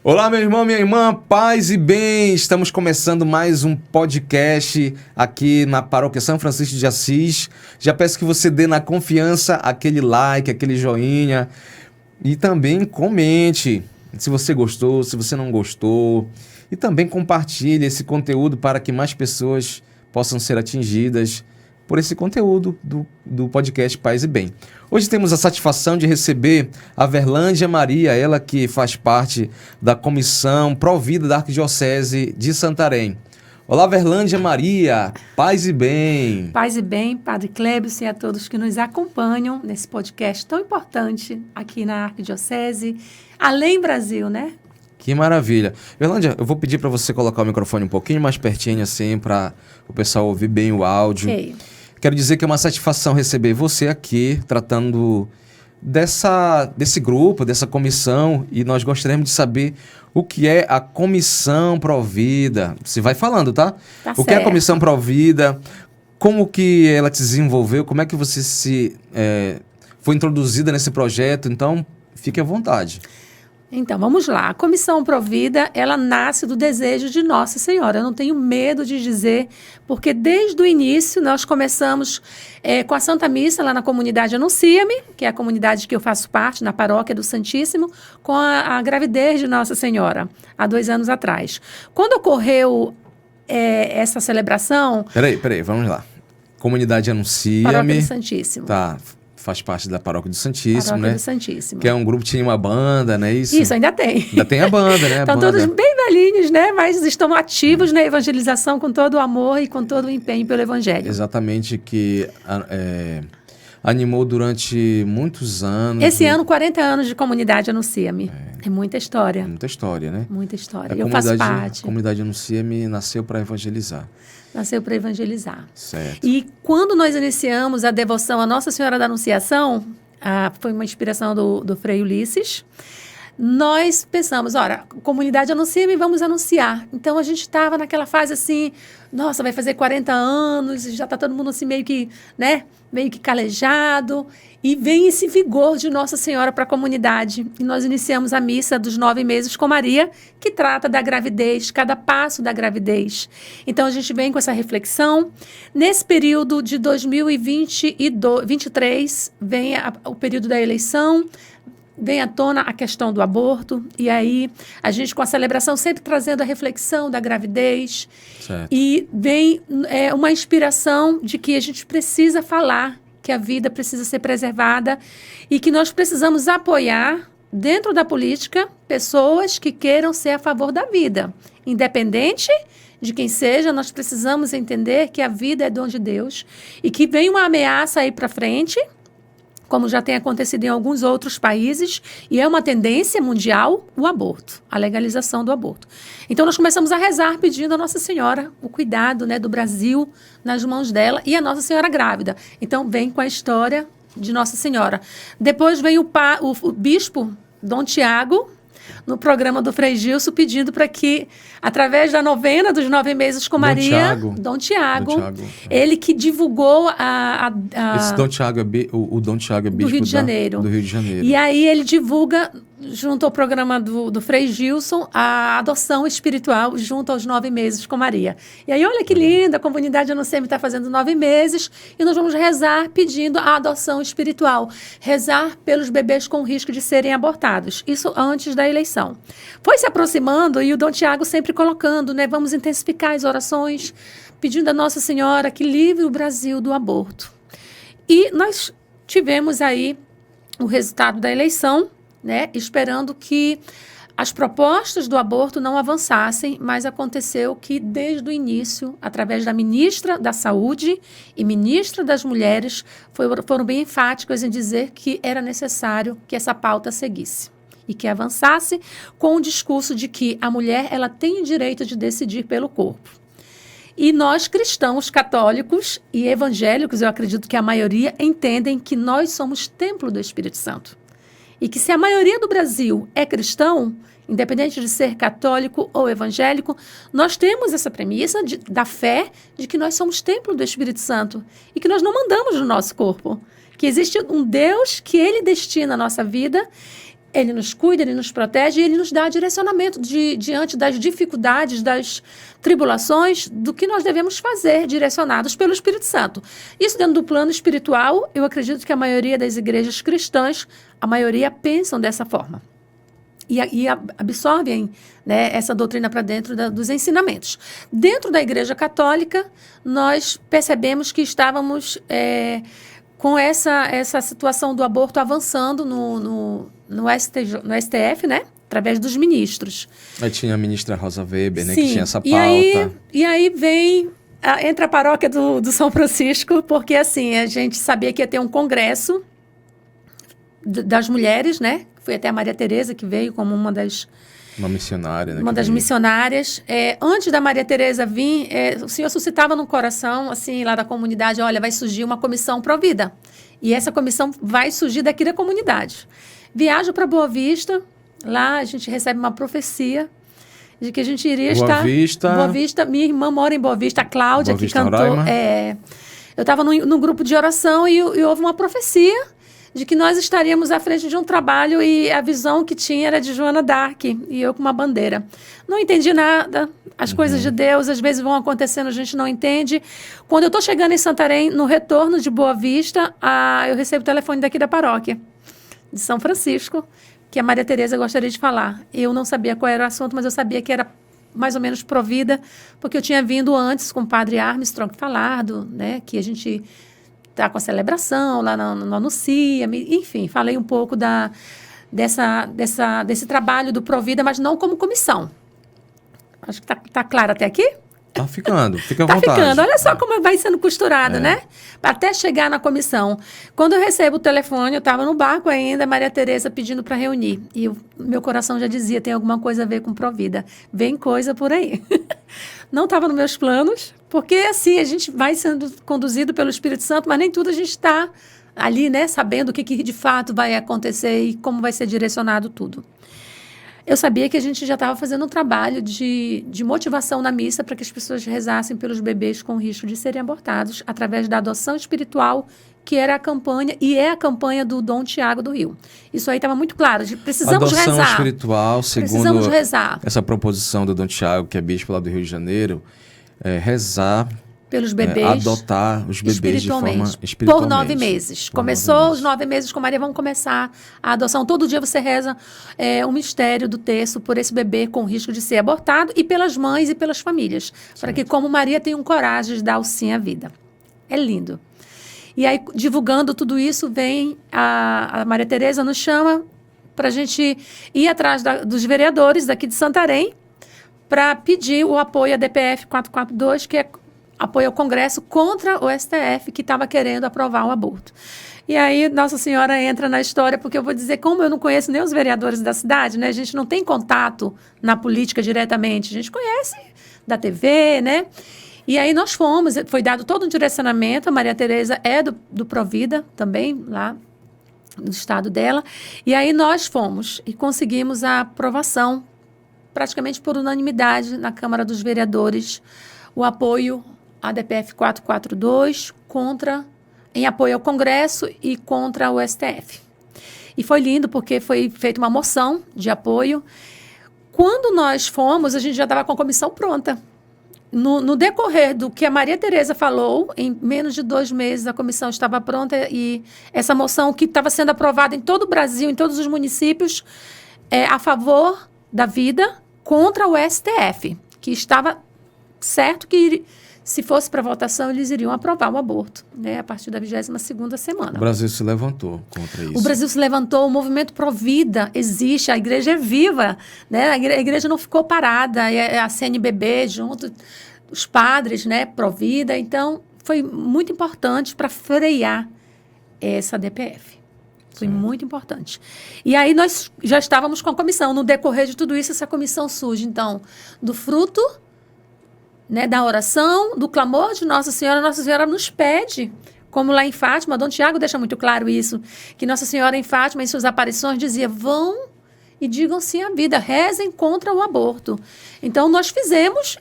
Olá, meu irmão, minha irmã, paz e bem! Estamos começando mais um podcast aqui na Paróquia São Francisco de Assis. Já peço que você dê na confiança aquele like, aquele joinha e também comente se você gostou, se você não gostou. E também compartilhe esse conteúdo para que mais pessoas possam ser atingidas por esse conteúdo do podcast Paz e Bem. Hoje temos a satisfação de receber a Verlândia Maria, ela que faz parte da Comissão Provida da Arquidiocese de Santarém. Olá, Verlândia Maria, paz e bem. Paz e bem, Padre Clébio e a todos que nos acompanham nesse podcast tão importante aqui na Arquidiocese, além Brasil, né? Que maravilha. Verlândia, eu vou pedir para você colocar o microfone um pouquinho mais pertinho assim, para o pessoal ouvir bem o áudio. Ok. Quero dizer que é uma satisfação receber você aqui, tratando desse grupo, dessa comissão, e nós gostaríamos de saber o que é a Comissão Provida. Você vai falando, tá? Tá o que é a certo. Comissão Provida, como que ela se desenvolveu, como é que você foi introduzida nesse projeto, então fique à vontade. Então, vamos lá. A Comissão Provida, ela nasce do desejo de Nossa Senhora. Eu não tenho medo de dizer, porque desde o início nós começamos com a Santa Missa lá na comunidade Anuncia-me, que é a comunidade que eu faço parte, na Paróquia do Santíssimo, com a gravidez de Nossa Senhora, há 2 anos atrás. Quando ocorreu essa celebração... Peraí, vamos lá. Comunidade Anuncia-me. Paróquia do Santíssimo. Tá, faz parte da Paróquia do Santíssimo, Paróquia né? do Santíssimo. Que é um grupo que tinha uma banda, né? Isso, ainda tem. Ainda tem a banda, né? Estão todos bem velhinhos, né? Mas estão ativos na evangelização com todo o amor e com todo o empenho pelo Evangelho. Exatamente, que animou durante muitos anos. Esse ano, 40 anos de comunidade Anuncia-me. É muita história. Muita história, né? Muita história. A Eu faço parte. A comunidade Anuncia-me nasceu para evangelizar. Nasceu para evangelizar. Certo. E quando nós iniciamos a devoção à Nossa Senhora da Anunciação, foi uma inspiração do Frei Ulisses, nós pensamos, ora, comunidade Anuncia-me, vamos anunciar. Então, a gente estava naquela fase assim, nossa, vai fazer 40 anos, já está todo mundo assim meio que, né, meio que calejado, e vem esse vigor de Nossa Senhora para a comunidade. E nós iniciamos a missa dos 9 meses com Maria, que trata da gravidez, cada passo da gravidez. Então, a gente vem com essa reflexão. Nesse período de 2023, vem o período da eleição, vem à tona a questão do aborto, e aí a gente com a celebração sempre trazendo a reflexão da gravidez, Certo. E vem uma inspiração de que a gente precisa falar, que a vida precisa ser preservada e que nós precisamos apoiar, dentro da política, pessoas que queiram ser a favor da vida. Independente de quem seja, nós precisamos entender que a vida é dom de Deus e que vem uma ameaça aí para frente, como já tem acontecido em alguns outros países, e é uma tendência mundial, o aborto, a legalização do aborto. Então, nós começamos a rezar pedindo a Nossa Senhora o cuidado, né, do Brasil nas mãos dela e a Nossa Senhora grávida. Então, vem com a história de Nossa Senhora. Depois vem o bispo Dom Tiago, no programa do Frei Gilson, pedindo para que, através da novena dos 9 meses com Maria, Dom Tiago, ele que divulgou Esse Dom Tiago o Dom Tiago é bispo do Rio de Janeiro. Do Rio de Janeiro. E aí ele divulga, junto ao programa do Frei Gilson, a adoção espiritual junto aos 9 meses com Maria. E aí, olha que lindo, a comunidade Anuncia-me está fazendo 9 meses e nós vamos rezar pedindo a adoção espiritual. Rezar pelos bebês com risco de serem abortados. Isso antes da eleição. Foi se aproximando e o Dom Tiago sempre colocando, né? Vamos intensificar as orações, pedindo a Nossa Senhora que livre o Brasil do aborto. E nós tivemos aí o resultado da eleição, né, esperando que as propostas do aborto não avançassem, mas aconteceu que, desde o início, através da ministra da Saúde e ministra das Mulheres, foram bem enfáticas em dizer que era necessário que essa pauta seguisse e que avançasse com o discurso de que a mulher ela tem o direito de decidir pelo corpo. E nós, cristãos católicos e evangélicos, eu acredito que a maioria, entendem que nós somos templo do Espírito Santo. E que se a maioria do Brasil é cristão, independente de ser católico ou evangélico, nós temos essa premissa da fé de que nós somos templo do Espírito Santo e que nós não mandamos no nosso corpo. Que existe um Deus que ele destina a nossa vida Ele nos cuida, Ele nos protege e Ele nos dá direcionamento diante das dificuldades, das tribulações, do que nós devemos fazer, direcionados pelo Espírito Santo. Isso dentro do plano espiritual, eu acredito que a maioria das igrejas cristãs, a maioria pensam dessa forma. E absorvem, né, essa doutrina para dentro dos ensinamentos. Dentro da Igreja Católica, nós percebemos que estávamos com essa situação do aborto avançando no STF, né? Através dos ministros. Aí tinha a ministra Rosa Weber, né? Sim. Que tinha essa pauta. E aí entra a paróquia do São Francisco, porque assim, a gente sabia que ia ter um congresso das mulheres, né? Foi até a Maria Tereza que veio como uma missionária, né? Uma das missionárias. Antes da Maria Tereza vir, o Senhor suscitava no coração, assim, lá da comunidade, olha, vai surgir uma comissão Provida. E essa comissão vai surgir daqui da comunidade. Viajo para Boa Vista, lá a gente recebe uma profecia de que a gente iria estar... Boa Vista, minha irmã mora em Boa Vista, a Cláudia, Boa que Vista, cantou... Roraima. Eu estava num grupo de oração e houve uma profecia de que nós estaríamos à frente de um trabalho e a visão que tinha era de Joana d'Arc e eu com uma bandeira. Não entendi nada, as coisas de Deus às vezes vão acontecendo, a gente não entende. Quando eu estou chegando em Santarém, no retorno de Boa Vista, eu recebo o telefone daqui da paróquia, de São Francisco, que a Maria Tereza gostaria de falar. Eu não sabia qual era o assunto, mas eu sabia que era mais ou menos Provida, porque eu tinha vindo antes com o padre Armstrong falar, né, que a gente... está com a celebração lá no Anuncia, enfim, falei um pouco desse trabalho do Provida, mas não como comissão. Acho que tá claro até aqui? Tá ficando, fica à tá vontade. Ficando, olha só como vai sendo costurado, né? Até chegar na comissão. Quando eu recebo o telefone, eu estava no barco ainda, a Maria Tereza pedindo para reunir. E meu coração já dizia, tem alguma coisa a ver com Provida. Vem coisa por aí. Não estava nos meus planos, porque assim, a gente vai sendo conduzido pelo Espírito Santo, mas nem tudo a gente está ali, né, sabendo o que de fato vai acontecer e como vai ser direcionado tudo. Eu sabia que a gente já estava fazendo um trabalho de motivação na missa para que as pessoas rezassem pelos bebês com risco de serem abortados através da adoção espiritual, que era a campanha, e é a campanha do Dom Tiago do Rio. Isso aí estava muito claro, precisamos rezar. Adoção espiritual, precisamos rezar. Essa proposição do Dom Tiago, que é bispo lá do Rio de Janeiro, rezar... pelos bebês, adotar os bebês de forma espiritualmente. Por 9 meses. Começou os 9 meses com Maria, vamos começar a adoção. Todo dia você reza o mistério do terço por esse bebê com risco de ser abortado e pelas mães e pelas famílias. Certo. Para que, como Maria, tenham coragem de dar o sim à vida. É lindo. E aí, divulgando tudo isso, vem a Maria Tereza nos chama para a gente ir atrás dos vereadores daqui de Santarém para pedir o apoio à DPF 442, que é apoio ao Congresso contra o STF, que estava querendo aprovar o aborto. E aí, Nossa Senhora entra na história, porque eu vou dizer, como eu não conheço nem os vereadores da cidade, né? A gente não tem contato na política diretamente, a gente conhece da TV, né? E aí nós fomos, foi dado todo um direcionamento, a Maria Tereza é do Provida também, lá no estado dela, e aí nós fomos e conseguimos a aprovação, praticamente por unanimidade, na Câmara dos Vereadores, o apoio à DPF 442 em apoio ao Congresso e contra o STF. E foi lindo porque foi feita uma moção de apoio. Quando nós fomos, a gente já estava com a comissão pronta. No decorrer do que a Maria Tereza falou, em menos de 2 meses a comissão estava pronta e essa moção que estava sendo aprovada em todo o Brasil, em todos os municípios, a favor da vida contra o STF, que estava certo que se fosse para votação, eles iriam aprovar o aborto, né, a partir da 22ª semana. O Brasil se levantou contra isso. O Brasil se levantou, o movimento Provida existe, a igreja é viva, né? A igreja não ficou parada, a CNBB junto, os padres, né, Provida. Então, foi muito importante para frear essa DPF. Foi muito importante. E aí nós já estávamos com a comissão. No decorrer de tudo isso, essa comissão surge, então, do fruto, né, da oração, do clamor de Nossa Senhora nos pede, como lá em Fátima, Dom Tiago deixa muito claro isso, que Nossa Senhora em Fátima, em suas aparições, dizia, vão e digam sim à vida, rezem contra o aborto. Então, nós fizemos,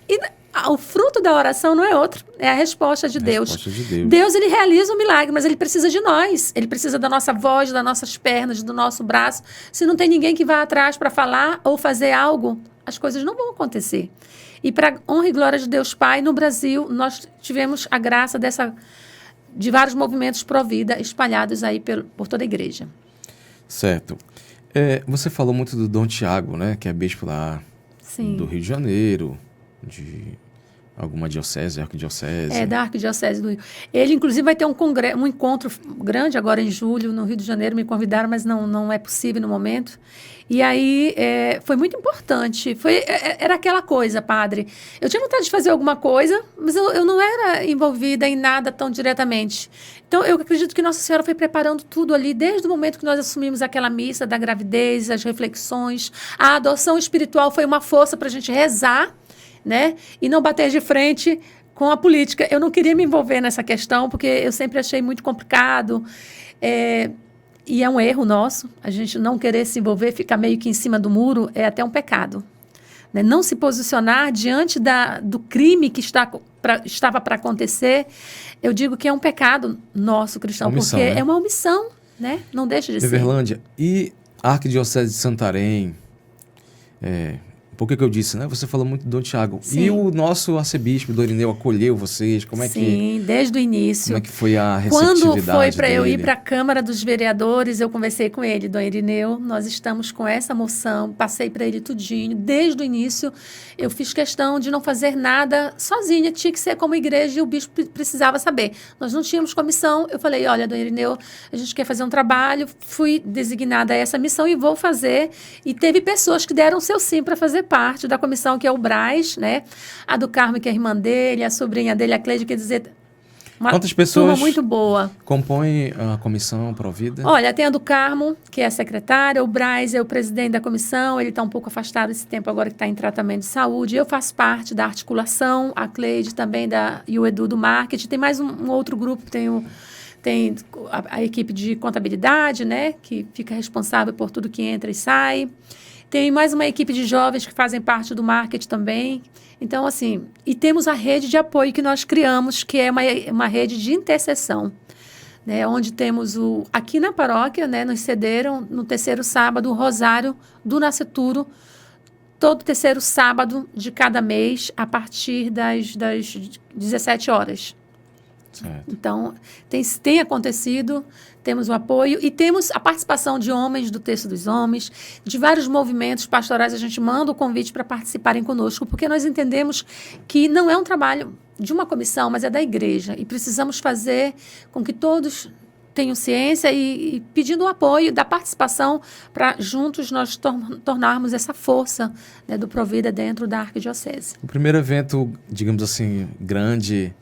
o fruto da oração não é outro, é a resposta de Deus. Resposta de Deus. Deus, ele realiza um milagre, mas ele precisa de nós. Ele precisa da nossa voz, das nossas pernas, do nosso braço. Se não tem ninguém que vá atrás para falar ou fazer algo, as coisas não vão acontecer. E para honra e glória de Deus Pai, no Brasil, nós tivemos a graça de vários movimentos pró-vida espalhados aí por toda a igreja. Certo. Você falou muito do Dom Tiago, né? Que é bispo lá Sim. do Rio de Janeiro, de alguma diocese, arquidiocese. Da Arquidiocese do Rio. Ele, inclusive, vai ter um encontro grande agora em julho, no Rio de Janeiro. Me convidaram, mas não é possível no momento. E aí, foi muito importante. Era aquela coisa, padre. Eu tinha vontade de fazer alguma coisa, mas eu não era envolvida em nada tão diretamente. Então, eu acredito que Nossa Senhora foi preparando tudo ali, desde o momento que nós assumimos aquela missa da gravidez, as reflexões. A adoção espiritual foi uma força para a gente rezar, né? E não bater de frente com a política. Eu não queria me envolver nessa questão, porque eu sempre achei muito complicado. E é um erro nosso, a gente não querer se envolver, ficar meio que em cima do muro, é até um pecado. Né? Não se posicionar diante do crime que estava para acontecer, eu digo que é um pecado nosso, cristão, Omissão, porque né? é uma omissão, né? Não deixa de ser. Everlândia, e a Arquidiocese de Santarém, por que eu disse, né? Você falou muito do Dom Tiago. Sim. E o nosso arcebispo, Dom Irineu, acolheu vocês? Sim, desde o início. Como é que foi a receptividade Quando foi para eu ir dele? para a Câmara dos Vereadores, eu conversei com ele, Dom Irineu, nós estamos com essa moção, passei para ele tudinho. Desde o início, eu fiz questão de não fazer nada sozinha, tinha que ser como igreja e o bispo precisava saber. Nós não tínhamos comissão, eu falei, olha, Dom Irineu, a gente quer fazer um trabalho, fui designada a essa missão e vou fazer. E teve pessoas que deram seu sim para fazer parte da comissão, que é o Braz, né? A do Carmo, que é a irmã dele, a sobrinha dele, a Cleide, quer dizer, uma Quantas pessoas turma muito boa. compõem a comissão Provida? Olha, tem a do Carmo, que é a secretária, o Braz é o presidente da comissão, ele está um pouco afastado esse tempo agora que está em tratamento de saúde. Eu faço parte da articulação, a Cleide também, e o Edu do marketing. Tem mais um outro grupo, tem a equipe de contabilidade, né, que fica responsável por tudo que entra e sai. Tem mais uma equipe de jovens que fazem parte do marketing também. Então, assim, e temos a rede de apoio que nós criamos, que é uma rede de intercessão, né, onde temos aqui na paróquia, né, nos cederam no terceiro sábado o Rosário do Nascituro, todo terceiro sábado de cada mês, a partir das 17 horas. Certo. Então, tem acontecido, temos o apoio e temos a participação de homens do Terço dos Homens, de vários movimentos pastorais. A gente manda o convite para participarem conosco, porque nós entendemos que não é um trabalho de uma comissão, mas é da igreja. E precisamos fazer com que todos tenham ciência e pedindo o apoio da participação para juntos nós tornarmos essa força, né, do Provida dentro da Arquidiocese. O primeiro evento, digamos assim, grande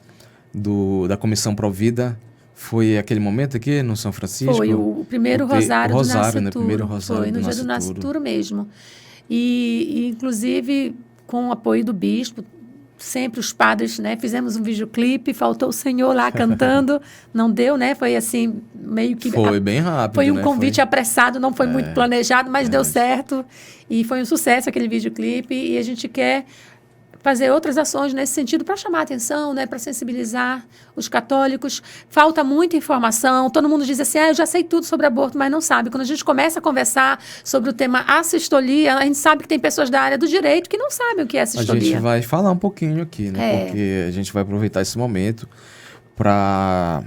da Comissão Provida foi aquele momento aqui no São Francisco? Foi o primeiro Rosário do Nascituro. Né? Primeiro Rosário foi no dia do Nascituro mesmo. E, inclusive, com o apoio do bispo, sempre os padres, né? Fizemos um videoclipe, faltou o senhor lá cantando, não deu, né? Foi assim, meio que... Foi bem rápido, Foi um né? convite apressado, não foi muito planejado, mas deu certo. E foi um sucesso aquele videoclipe e a gente quer fazer outras ações nesse sentido para chamar a atenção, né, para sensibilizar os católicos. Falta muita informação. Todo mundo diz assim, eu já sei tudo sobre aborto, mas não sabe. Quando a gente começa a conversar sobre o tema assistolia, a gente sabe que tem pessoas da área do direito que não sabem o que é assistolia. A gente vai falar um pouquinho aqui, né? Porque a gente vai aproveitar esse momento para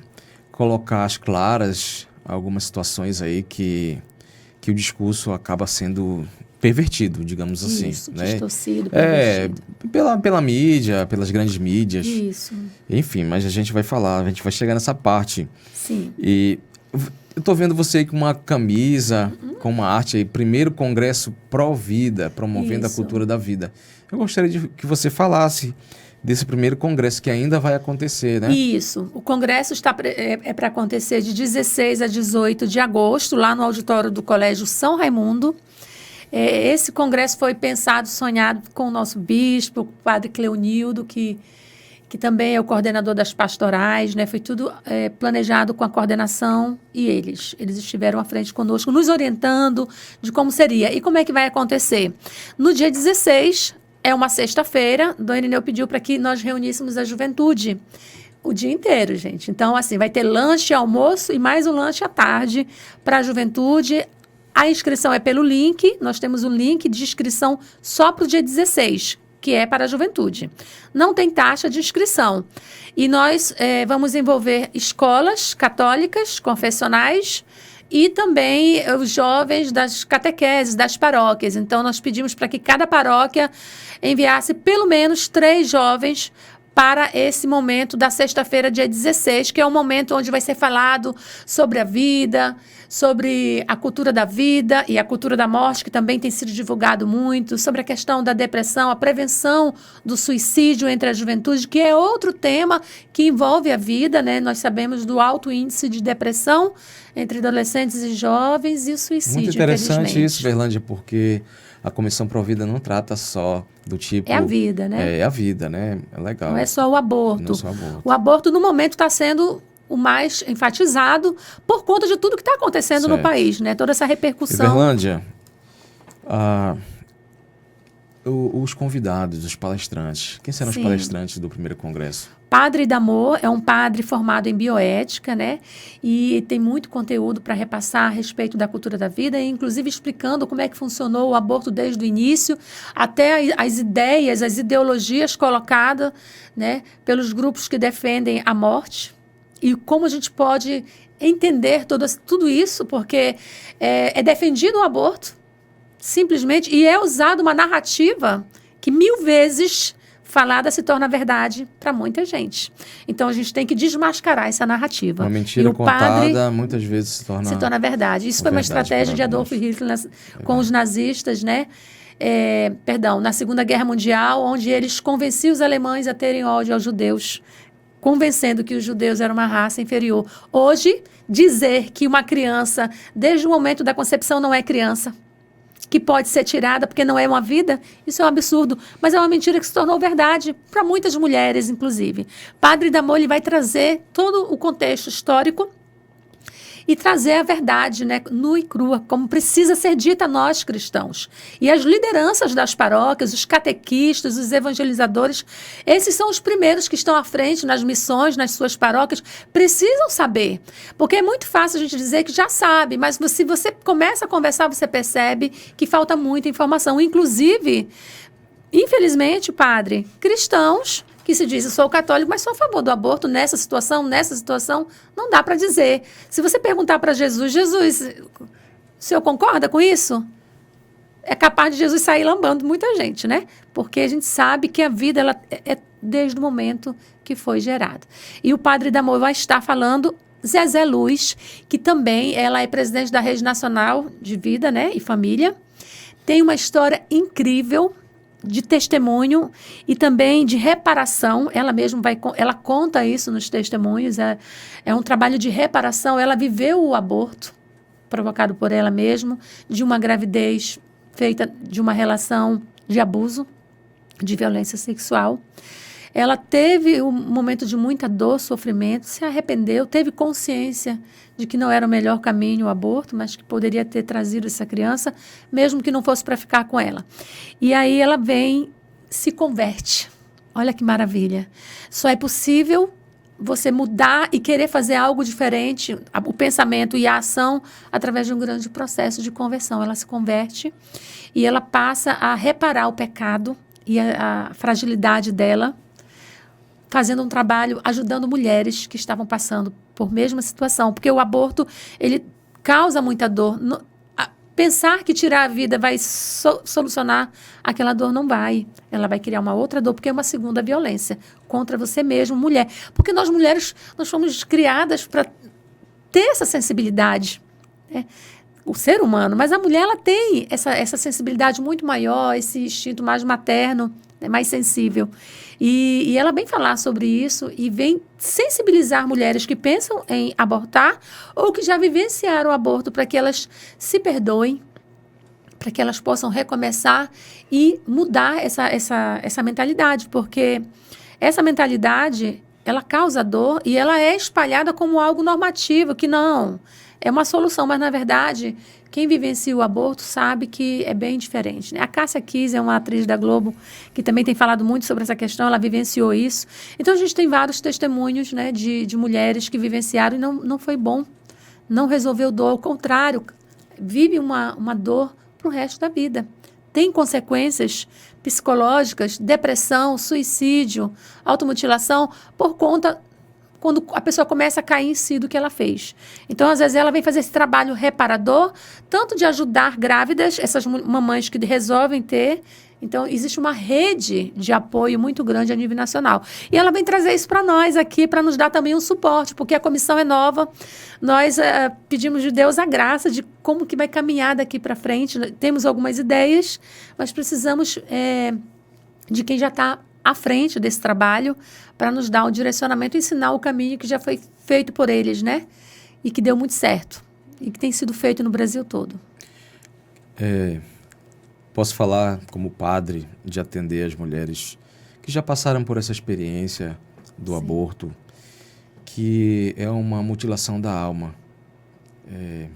colocar às claras algumas situações aí que o discurso acaba sendo pervertido, digamos assim. Isso, né? distorcido, pervertido. Pela mídia, pelas grandes mídias. Isso. Enfim, mas a gente vai falar, a gente vai chegar nessa parte. Sim. E eu tô vendo você aí com uma camisa, com uma arte aí, primeiro Congresso Pró-Vida, promovendo a cultura da vida. Eu gostaria de que você falasse desse primeiro congresso que ainda vai acontecer, né? Isso. O congresso é para acontecer de 16 a 18 de agosto, lá no auditório do Colégio São Raimundo. Esse congresso foi pensado, sonhado com o nosso bispo, o padre Cleonildo, que também é o coordenador das pastorais, né? Foi tudo planejado com a coordenação e eles estiveram à frente conosco, nos orientando de como seria. E como é que vai acontecer? No dia 16, é uma sexta-feira, Dona Irineu pediu para que nós reuníssemos a juventude o dia inteiro, gente. Então, assim, vai ter lanche, almoço e mais um lanche à tarde para a juventude. A inscrição é pelo link, nós temos um link de inscrição só para o dia 16, que é para a juventude. Não tem taxa de inscrição. E nós vamos envolver escolas católicas, confessionais, e também os jovens das catequeses, das paróquias. Então, nós pedimos para que cada paróquia enviasse pelo menos 3 jovens para esse momento da sexta-feira, dia 16, que é um momento onde vai ser falado sobre a vida, sobre a cultura da vida e a cultura da morte, que também tem sido divulgado muito, sobre a questão da depressão, a prevenção do suicídio entre a juventude, que é outro tema que envolve a vida, né? Nós sabemos do alto índice de depressão entre adolescentes e jovens e o suicídio, muito interessante infelizmente. isso, Verlândia, porque a Comissão Provida não trata só do tipo... É a vida, né? É a vida, né? É legal. Não é só o aborto. Não é só o aborto. O aborto, no momento, está sendo o mais enfatizado por conta de tudo que está acontecendo no país, né? Toda essa repercussão. Verlândia, os convidados, os palestrantes, quem serão os palestrantes do primeiro congresso? Padre Damor é um padre formado em bioética, né? E tem muito conteúdo para repassar a respeito da cultura da vida, inclusive explicando como é que funcionou o aborto desde o início, até as ideias, as ideologias colocadas, né, pelos grupos que defendem a morte e como a gente pode entender tudo isso, porque é defendido o aborto, simplesmente, e é usada uma narrativa que 1000 vezes falada se torna verdade para muita gente. Então, a gente tem que desmascarar essa narrativa. Uma mentira contada, muitas vezes se torna verdade. Isso foi uma estratégia de Adolf Hitler com os nazistas, né? Na Segunda Guerra Mundial, onde eles convenciam os alemães a terem ódio aos judeus, convencendo que os judeus eram uma raça inferior. Hoje, dizer que uma criança, desde o momento da concepção, não é criança, que pode ser tirada porque não é uma vida, isso é um absurdo, mas é uma mentira que se tornou verdade para muitas mulheres, inclusive. Padre Damor, ele vai trazer todo o contexto histórico e trazer a verdade, né, nua e crua, como precisa ser dita a nós cristãos. E as lideranças das paróquias, os catequistas, os evangelizadores, esses são os primeiros que estão à frente nas missões, nas suas paróquias, precisam saber. Porque é muito fácil a gente dizer que já sabe, mas se você começa a conversar, você percebe que falta muita informação. Inclusive, infelizmente, padre, cristãos que se diz, eu sou católico, mas sou a favor do aborto nessa situação, não dá para dizer. Se você perguntar para Jesus, o senhor concorda com isso? É capaz de Jesus sair lambando muita gente, né? Porque a gente sabe que a vida ela é desde o momento que foi gerada. E o Padre Damor vai estar falando Zezé Luz, que também ela é presidente da Rede Nacional de Vida, né, e Família. Tem uma história incrível de testemunho e também de reparação. Ela mesma ela conta isso nos testemunhos. É um trabalho de reparação. Ela viveu o aborto provocado por ela mesma, de uma gravidez feita de uma relação de abuso, de violência sexual. Ela teve um momento de muita dor, sofrimento, se arrependeu, teve consciência de que não era o melhor caminho o aborto, mas que poderia ter trazido essa criança, mesmo que não fosse para ficar com ela. E aí ela se converte. Olha que maravilha. Só é possível você mudar e querer fazer algo diferente, o pensamento e a ação, através de um grande processo de conversão. Ela se converte e ela passa a reparar o pecado e a fragilidade dela, fazendo um trabalho, ajudando mulheres que estavam passando por mesma situação. Porque o aborto, ele causa muita dor. Pensar que tirar a vida vai solucionar aquela dor, não vai. Ela vai criar uma outra dor, porque é uma segunda violência contra você mesmo, mulher. Porque nós mulheres, nós fomos criadas para ter essa sensibilidade, né? O ser humano, mas a mulher, ela tem essa sensibilidade muito maior, esse instinto mais materno, mais sensível. E ela vem falar sobre isso e vem sensibilizar mulheres que pensam em abortar ou que já vivenciaram o aborto, para que elas se perdoem, para que elas possam recomeçar e mudar essa mentalidade, porque essa mentalidade ela causa dor e ela é espalhada como algo normativo, que não, é uma solução, mas na verdade, quem vivencia o aborto sabe que é bem diferente, né? A Cássia Kiss é uma atriz da Globo que também tem falado muito sobre essa questão, ela vivenciou isso. Então a gente tem vários testemunhos, né, de mulheres que vivenciaram e não foi bom, não resolveu dor, ao contrário, vive uma dor para o resto da vida. Tem consequências psicológicas, depressão, suicídio, automutilação, por conta quando a pessoa começa a cair em si do que ela fez. Então, às vezes, ela vem fazer esse trabalho reparador, tanto de ajudar grávidas, essas mamães que resolvem ter. Então, existe uma rede de apoio muito grande a nível nacional. E ela vem trazer isso para nós aqui, para nos dar também um suporte, porque a comissão é nova. Nós pedimos de Deus a graça de como que vai caminhar daqui para frente. Temos algumas ideias, mas precisamos de quem já está à frente desse trabalho para nos dar um direcionamento e ensinar o caminho que já foi feito por eles, né? E que deu muito certo. E que tem sido feito no Brasil todo. Posso falar como padre de atender as mulheres que já passaram por essa experiência do Sim. aborto, que é uma mutilação da alma. É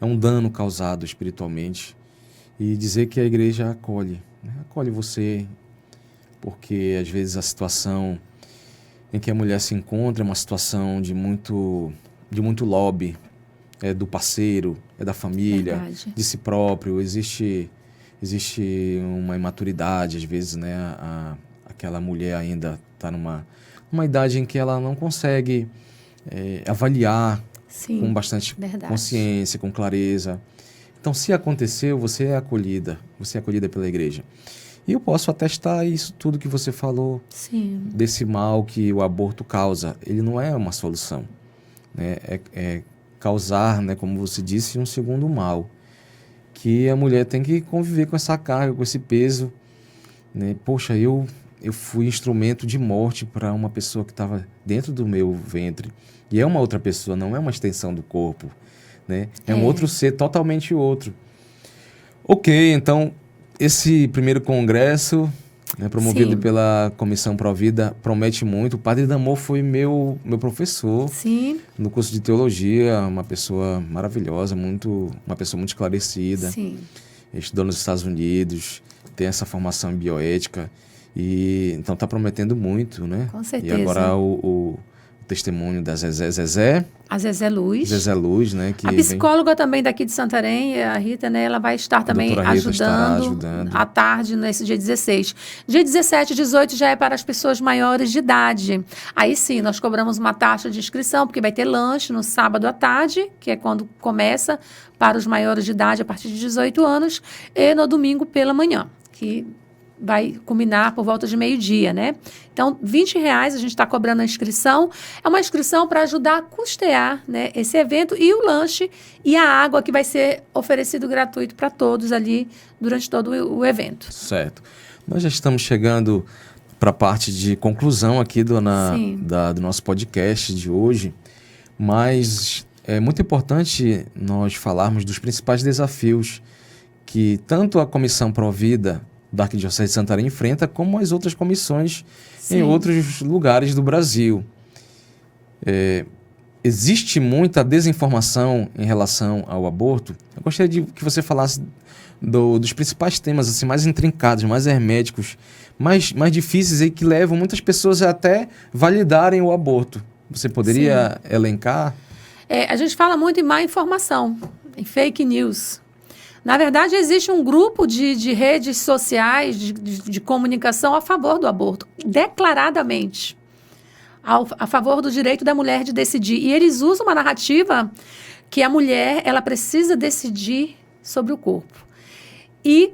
um dano causado espiritualmente. E dizer que a igreja acolhe, né? Acolhe você, porque às vezes a situação em que a mulher se encontra é uma situação de muito lobby, do parceiro, da família, Verdade. de si próprio. Existe uma imaturidade, às vezes, né? Aquela mulher ainda está numa idade em que ela não consegue avaliar Sim, com bastante verdade. consciência, com clareza. Então, se aconteceu, você é acolhida pela igreja. E eu posso atestar isso tudo que você falou, Sim. desse mal que o aborto causa. Ele não é uma solução, né? É causar, né, como você disse, um segundo mal. Que a mulher tem que conviver com essa carga, com esse peso, né? Poxa, eu fui instrumento de morte para uma pessoa que estava dentro do meu ventre. E é uma outra pessoa, não é uma extensão do corpo, né? É um outro ser totalmente outro. Ok, então, esse primeiro congresso, né, promovido Sim. pela Comissão Provida, promete muito. O Padre Damor foi meu professor Sim. no curso de teologia, uma pessoa maravilhosa, uma pessoa muito esclarecida. Sim. Estudou nos Estados Unidos, tem essa formação em bioética, e então está prometendo muito, né? Com certeza. E agora o testemunho da Zezé A Zezé Luz. né? Que A psicóloga também daqui de Santarém, a Rita, né? Ela vai estar também doutora Rita estará ajudando à tarde, nesse dia 16. Dia 17 e 18 já é para as pessoas maiores de idade. Aí sim, nós cobramos uma taxa de inscrição, porque vai ter lanche no sábado à tarde, que é quando começa, para os maiores de idade a partir de 18 anos, e no domingo pela manhã, que vai culminar por volta de meio-dia, né? Então, R$20 a gente está cobrando a inscrição. É uma inscrição para ajudar a custear, né, esse evento e o lanche e a água que vai ser oferecido gratuito para todos ali durante todo o evento. Certo. Nós já estamos chegando para a parte de conclusão aqui do nosso podcast de hoje, mas é muito importante nós falarmos dos principais desafios que tanto a Comissão Provida da Arquidiocese de Santarém enfrenta, como as outras comissões em outros lugares do Brasil. Existe muita desinformação em relação ao aborto. Eu gostaria de que você falasse dos principais temas assim, mais intrincados, mais herméticos, mais difíceis e que levam muitas pessoas a até validarem o aborto. Você poderia elencar? A gente fala muito em má informação, em fake news. Na verdade, existe um grupo de redes sociais, de comunicação a favor do aborto, declaradamente, a favor do direito da mulher de decidir. E eles usam uma narrativa que a mulher ela precisa decidir sobre o corpo. E,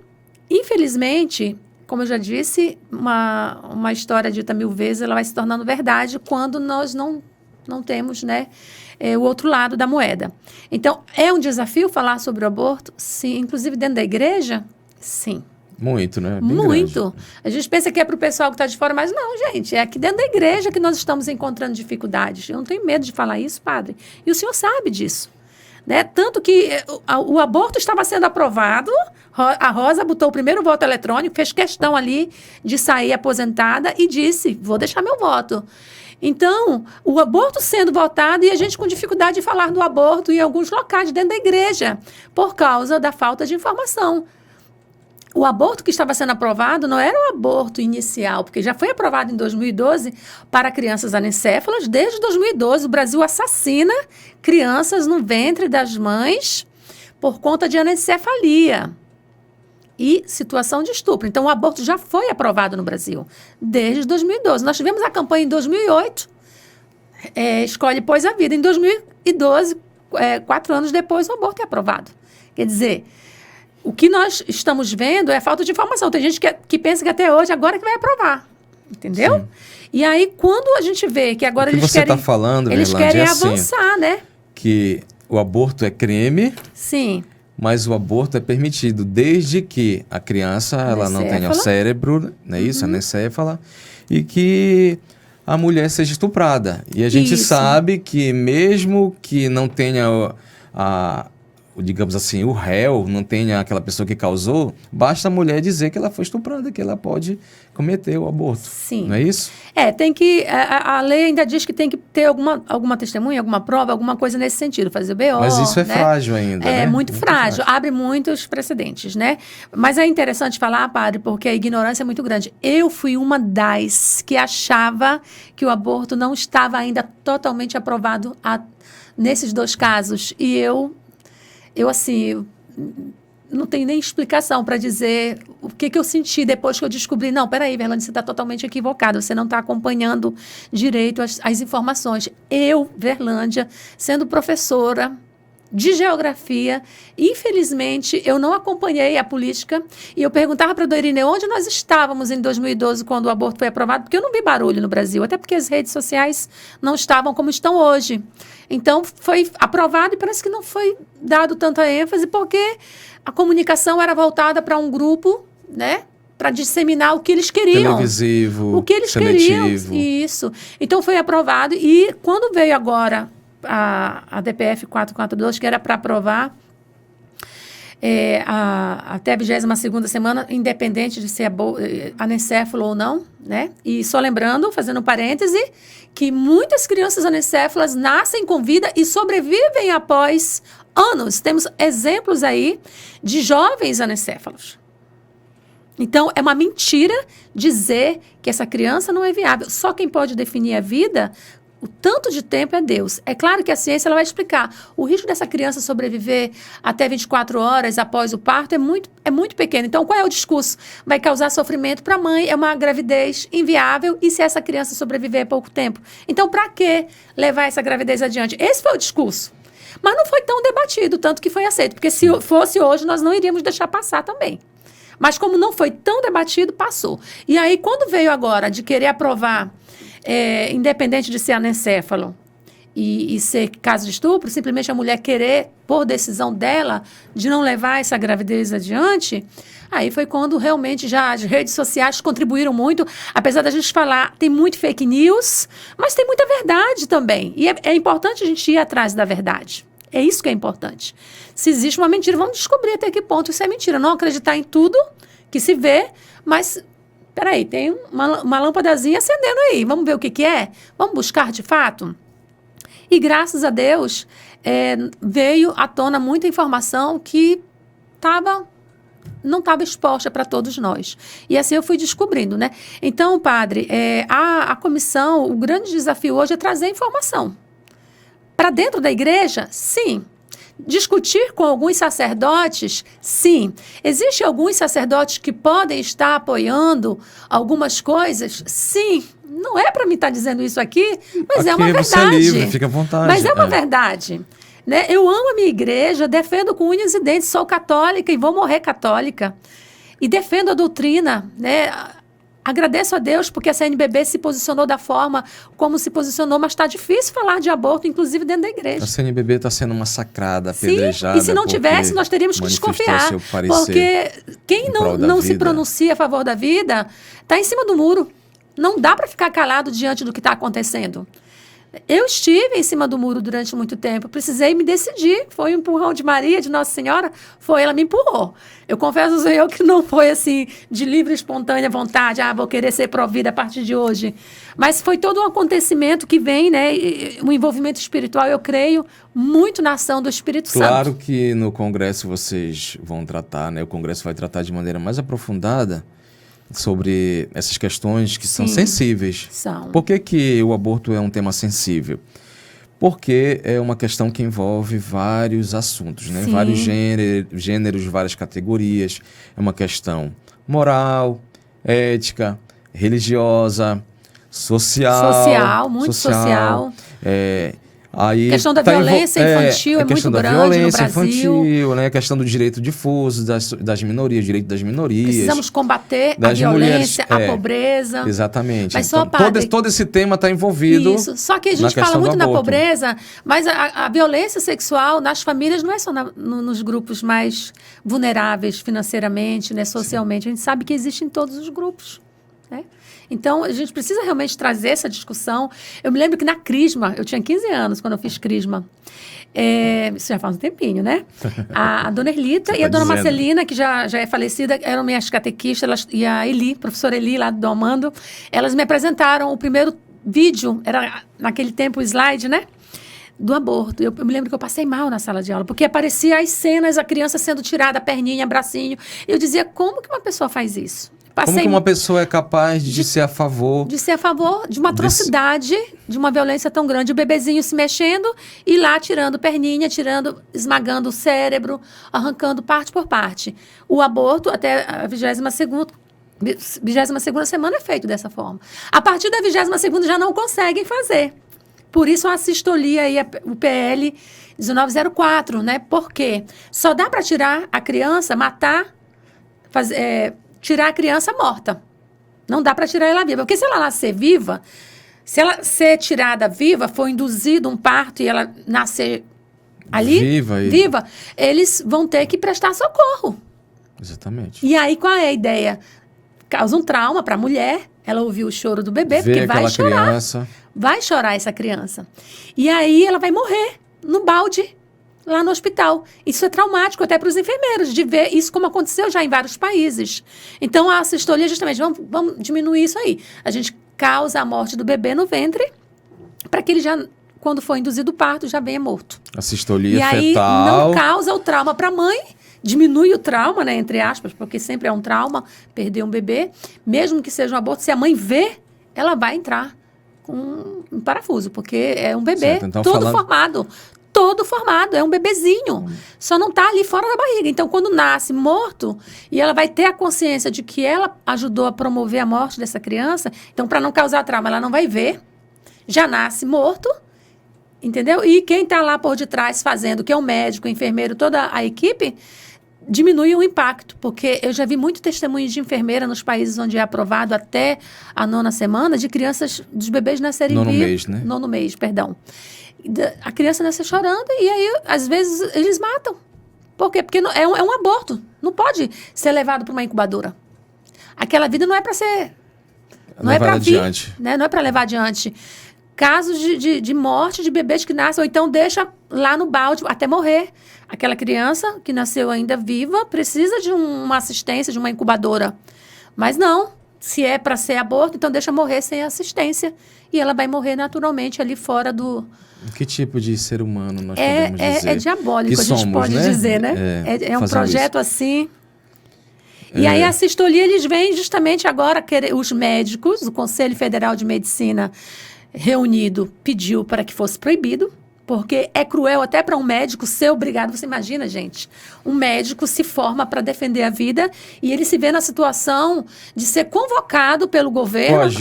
infelizmente, como eu já disse, uma história dita 1000 vezes, ela vai se tornando verdade quando nós não temos, né, o outro lado da moeda. Então, é um desafio falar sobre o aborto? Sim. Inclusive dentro da igreja? Sim. Muito, né? Bem muito. Grande. A gente pensa que é para o pessoal que está de fora, mas não, gente. É aqui dentro da igreja que nós estamos encontrando dificuldades. Eu não tenho medo de falar isso, padre. E o senhor sabe disso. Né? Tanto que o aborto estava sendo aprovado, a Rosa botou o primeiro voto eletrônico, fez questão ali de sair aposentada e disse, vou deixar meu voto. Então, o aborto sendo votado e a gente com dificuldade de falar do aborto em alguns locais dentro da igreja, por causa da falta de informação. O aborto que estava sendo aprovado não era o aborto inicial, porque já foi aprovado em 2012 para crianças anencéfalas. Desde 2012, o Brasil assassina crianças no ventre das mães por conta de anencefalia e situação de estupro. Então, o aborto já foi aprovado no Brasil desde 2012. Nós tivemos a campanha em 2008, Escolhe Pois a Vida. Em 2012, 4 anos depois, o aborto é aprovado. Quer dizer, o que nós estamos vendo é falta de informação. Tem gente que pensa que até hoje, agora que vai aprovar. Entendeu? Sim. E aí, quando a gente vê que agora o que eles você querem... está falando, eles Verlândia, querem é assim, avançar, né? que o aborto é crime, Sim. mas o aborto é permitido desde que a criança ela não tenha o cérebro, não é isso? Anencéfala, e que a mulher seja estuprada. E a gente Isso. sabe que mesmo que não tenha digamos assim, o réu, não tenha aquela pessoa que causou, basta a mulher dizer que ela foi estuprada, que ela pode cometer o aborto. Sim. Não é isso? Tem que... A lei ainda diz que tem que ter alguma testemunha, alguma prova, alguma coisa nesse sentido, fazer o BO, Mas isso é né? frágil ainda, né? Muito frágil, abre muitos precedentes, né? Mas é interessante falar, padre, porque a ignorância é muito grande. Eu fui uma das que achava que o aborto não estava ainda totalmente aprovado nesses 2 casos. E eu assim, não tenho nem explicação para dizer o que eu senti depois que eu descobri. Não, peraí, Verlândia, você está totalmente equivocada, você não está acompanhando direito as informações. Eu, Verlândia, sendo professora de geografia, infelizmente, eu não acompanhei a política e eu perguntava para a Dorinê onde nós estávamos em 2012 quando o aborto foi aprovado, porque eu não vi barulho no Brasil, até porque as redes sociais não estavam como estão hoje. Então, foi aprovado e parece que não foi dado tanta ênfase, porque a comunicação era voltada para um grupo, né? Para disseminar o que eles queriam. Televisivo, o que eles seletivo. queriam. Isso. Então, foi aprovado e quando veio agora a DPF 442, que era para aprovar até a 22ª semana, independente de ser anencéfalo ou não, né? E só lembrando, fazendo um parêntese, que muitas crianças anencéfalas nascem com vida e sobrevivem após anos. Temos exemplos aí de jovens anencéfalos. Então, é uma mentira dizer que essa criança não é viável. Só quem pode definir a vida, o tanto de tempo, é Deus. É claro que a ciência ela vai explicar. O risco dessa criança sobreviver até 24 horas após o parto é muito pequeno. Então, qual é o discurso? Vai causar sofrimento para a mãe, é uma gravidez inviável, e se essa criança sobreviver pouco tempo? Então, para que levar essa gravidez adiante? Esse foi o discurso. Mas não foi tão debatido, tanto que foi aceito. Porque se fosse hoje, nós não iríamos deixar passar também. Mas como não foi tão debatido, passou. E aí, quando veio agora de querer aprovar, independente de ser anencéfalo e ser caso de estupro, simplesmente a mulher querer, por decisão dela, de não levar essa gravidez adiante, aí foi quando realmente já as redes sociais contribuíram muito. Apesar da gente falar, tem muito fake news, mas tem muita verdade também. E é importante a gente ir atrás da verdade. É isso que é importante. Se existe uma mentira, vamos descobrir até que ponto isso é mentira. Não acreditar em tudo que se vê, mas... Peraí, tem uma lâmpadazinha acendendo aí. Vamos ver o que é? Vamos buscar de fato? E graças a Deus, veio à tona muita informação que não estava exposta para todos nós. E assim eu fui descobrindo, né? Então, padre, a comissão, o grande desafio hoje é trazer informação. Para dentro da igreja, sim. Discutir com alguns sacerdotes, sim. Existem alguns sacerdotes que podem estar apoiando algumas coisas? Sim. Não é para mim estar dizendo isso aqui, mas é uma verdade. Você é livre, fica à vontade. Mas é uma verdade. Né? Eu amo a minha igreja, defendo com unhas e dentes, sou católica e vou morrer católica. E defendo a doutrina, né? Agradeço a Deus porque a CNBB se posicionou da forma como se posicionou, mas está difícil falar de aborto, inclusive dentro da igreja. A CNBB está sendo massacrada, apedrejada. Sim, e se não tivesse, nós teríamos que desconfiar. Porque quem não se pronuncia a favor da vida está em cima do muro. Não dá para ficar calado diante do que está acontecendo. Eu estive em cima do muro durante muito tempo, precisei me decidir. Foi um empurrão de Maria, de Nossa Senhora, ela me empurrou. Eu confesso eu que não foi assim, de livre, espontânea vontade, vou querer ser provida a partir de hoje. Mas foi todo um acontecimento que vem, né? Um envolvimento espiritual, eu creio, muito na ação do Espírito Santo. Claro que no Congresso vocês vão tratar, né? O Congresso vai tratar de maneira mais aprofundada sobre essas questões que são sensíveis. São. Por que o aborto é um tema sensível? Porque é uma questão que envolve vários assuntos, né? Vários gêneros, várias categorias. É uma questão moral, ética, religiosa, social. Muito social. Aí a questão da violência infantil é muito grande no Brasil. A questão da violência infantil, né? A questão do direito difuso das minorias, direito das minorias. Precisamos combater a violência, a pobreza. Exatamente. Mas então, todo esse tema está envolvido. Isso. Só que a gente fala muito na pobreza, mas a violência sexual nas famílias não é só nos grupos mais vulneráveis financeiramente, né, socialmente. A gente sabe que existe em todos os grupos, né? Então, a gente precisa realmente trazer essa discussão. Eu me lembro que na Crisma, eu tinha 15 anos quando eu fiz Crisma. Isso já faz um tempinho, né? A dona Erlita e a dona Marcelina, que já é falecida, eram minhas catequistas, e a Eli, professora Eli, lá do Amando, elas me apresentaram o primeiro vídeo, era naquele tempo o slide, né? Do aborto. Eu me lembro que eu passei mal na sala de aula, porque aparecia as cenas, a criança sendo tirada, a perninha, bracinho. Eu dizia, como que uma pessoa faz isso? Como que uma pessoa é capaz de ser a favor... De ser a favor de uma atrocidade, de uma violência tão grande. O bebezinho se mexendo e lá tirando perninha, esmagando o cérebro, arrancando parte por parte. O aborto, até a 22ª semana é feito dessa forma. A partir da 22ª já não conseguem fazer. Por isso a assistolia e o PL 1904, né? Por quê? Só dá para tirar a criança, tirar a criança morta. Não dá para tirar ela viva. Porque se ela nascer viva, se ela ser tirada viva, for induzido um parto e ela nascer ali, viva, eles vão ter que prestar socorro. Exatamente. E aí, qual é a ideia? Causa um trauma para a mulher, ela ouviu o choro do bebê, porque vai chorar. Criança. Vai chorar essa criança. E aí, ela vai morrer no balde, lá no hospital. Isso é traumático até para os enfermeiros, de ver isso como aconteceu já em vários países. Então, a assistolia, justamente, vamos diminuir isso aí. A gente causa a morte do bebê no ventre, para que ele já, quando for induzido o parto, já venha morto. Assistolia fetal. E aí, não causa o trauma para a mãe, diminui o trauma, né, entre aspas, porque sempre é um trauma perder um bebê. Mesmo que seja um aborto, se a mãe vê, ela vai entrar com um parafuso, porque é um bebê então, todo formado, é um bebezinho. Só não está ali fora da barriga. Então, quando nasce morto, e ela vai ter a consciência de que ela ajudou a promover a morte dessa criança, então, para não causar trauma, ela não vai ver, já nasce morto, entendeu? E quem está lá por detrás fazendo, que é o médico, o enfermeiro, toda a equipe, diminui o impacto, porque eu já vi muito testemunho de enfermeira nos países onde é aprovado até a 9ª semana, de crianças, dos bebês nascerem vivos. 9º mês, né? 9º mês, perdão. A criança nasce chorando e aí, às vezes, eles matam. Por quê? Porque é um aborto. Não pode ser levado para uma incubadora. Aquela vida não é para ser... Não é para vir, né? Não é para levar adiante. Casos de morte de bebês que nascem, ou então deixa lá no balde até morrer. Aquela criança que nasceu ainda viva precisa de uma assistência, de uma incubadora. Mas não. Se é para ser aborto, então deixa morrer sem assistência. E ela vai morrer naturalmente ali fora do... Que tipo de ser humano nós podemos dizer? É diabólico, a gente pode dizer, né? É um projeto assim... E aí a assistolia, eles vêm justamente agora, os médicos, o Conselho Federal de Medicina reunido pediu para que fosse proibido, porque é cruel até para um médico ser obrigado. Você imagina, gente, um médico se forma para defender a vida e ele se vê na situação de ser convocado pelo governo.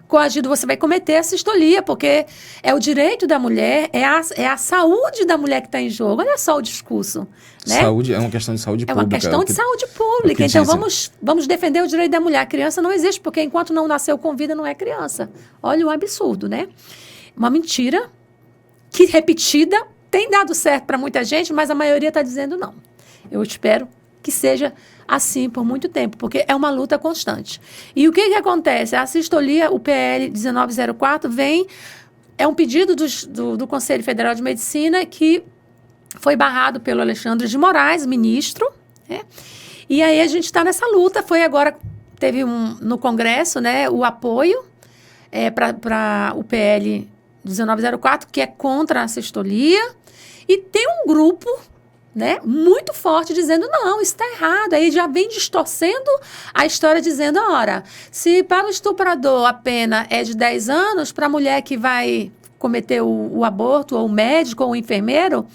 Coagido, você vai cometer assistolia, porque é o direito da mulher, é a saúde da mulher que está em jogo. Olha só o discurso. Né? Saúde, é uma questão de saúde pública. É uma questão de saúde pública. Então, vamos defender o direito da mulher. A criança não existe, porque enquanto não nasceu com vida, não é criança. Olha o absurdo, né? Uma mentira que, repetida, tem dado certo para muita gente, mas a maioria está dizendo não. Eu espero que seja assim por muito tempo, porque é uma luta constante. E o que acontece? A assistolia, o PL 1904, vem é um pedido do Conselho Federal de Medicina que foi barrado pelo Alexandre de Moraes, ministro, né? E aí a gente está nessa luta. Teve no Congresso, né, o apoio para o PL 1904, que é contra a cistolia, e tem um grupo, né, muito forte dizendo, não, isso está errado. Aí já vem distorcendo a história, dizendo, ora, se para o estuprador a pena é de 10 anos, para a mulher que vai cometer o aborto, ou o médico, ou o enfermeiro,